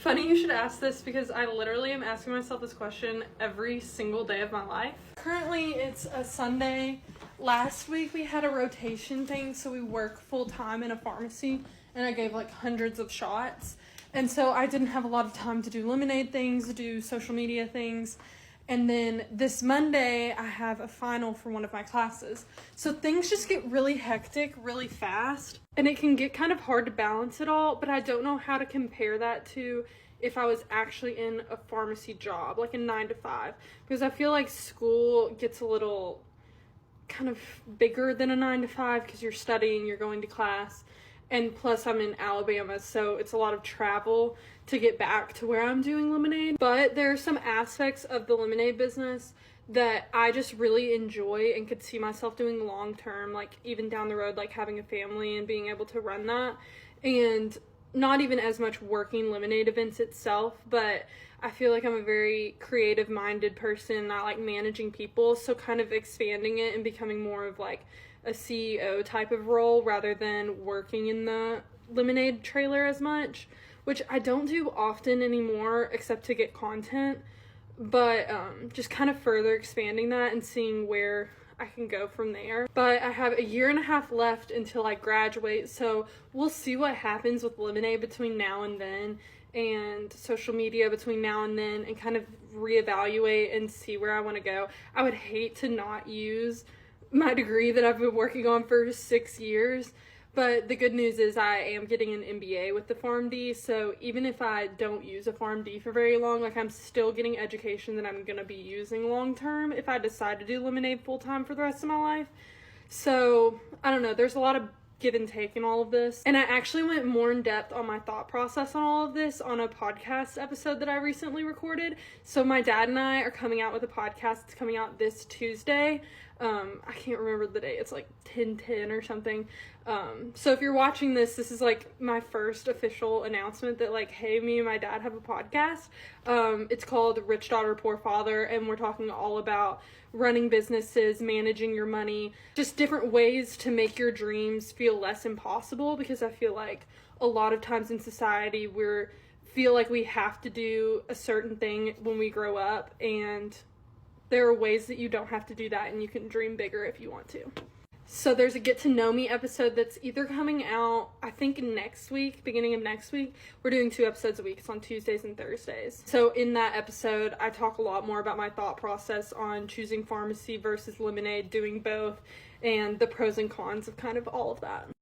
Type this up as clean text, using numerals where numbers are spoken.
Funny you should ask this because I literally am asking myself this question every single day of my life. Currently, it's a Sunday. Last week we had a rotation thing, so we work full-time in a pharmacy, and I gave like hundreds of shots. And so I didn't have a lot of time to do lemonade things, do social media things. And then this Monday, I have a final for one of my classes. So things just get really hectic really fast. And it can get kind of hard to balance it all, but I don't know how to compare that to if I was actually in a pharmacy job, like a 9 to 5. Because I feel like school gets a little kind of bigger than a 9 to 5 because you're studying, you're going to class. And plus I'm in Alabama, so it's a lot of travel to get back to where I'm doing lemonade. But there are some aspects of the lemonade business that I just really enjoy and could see myself doing long term, like even down the road, like having a family and being able to run that. And not even as much working lemonade events itself, but I feel like I'm a very creative minded person. I like managing people, so kind of expanding it and becoming more of like a CEO type of role rather than working in the lemonade trailer as much, which I don't do often anymore except to get content, but just kind of further expanding that and seeing where I can go from there. But I have a year and a half left until I graduate, so we'll see what happens with lemonade between now and then, and social media between now and then, and kind of reevaluate and see where I want to go. I would hate to not use my degree that I've been working on for 6 years, but the good news is I am getting an MBA with the PharmD, so even if I don't use a PharmD for very long, like I'm still getting education that I'm going to be using long term if I decide to do lemonade full time for the rest of my life. So I don't know, there's a lot of give and take in all of this, and I actually went more in depth on my thought process on all of this on a podcast episode that I recently recorded. So my dad and I are coming out with a podcast. It's coming out this Tuesday. I can't remember the date. It's like 10/10 or something. So if you're watching this, this is like my first official announcement that like, hey, me and my dad have a podcast. It's called Rich Daughter Poor Father, and we're talking all about running businesses, managing your money, just different ways to make your dreams feel less impossible, because I feel like a lot of times in society feel like we have to do a certain thing when we grow up, and there are ways that you don't have to do that and you can dream bigger if you want to. So there's a get to know me episode that's either coming out, I think next week, beginning of next week. We're doing 2 episodes a week. It's on Tuesdays and Thursdays. So in that episode, I talk a lot more about my thought process on choosing pharmacy versus lemonade, doing both, and the pros and cons of kind of all of that.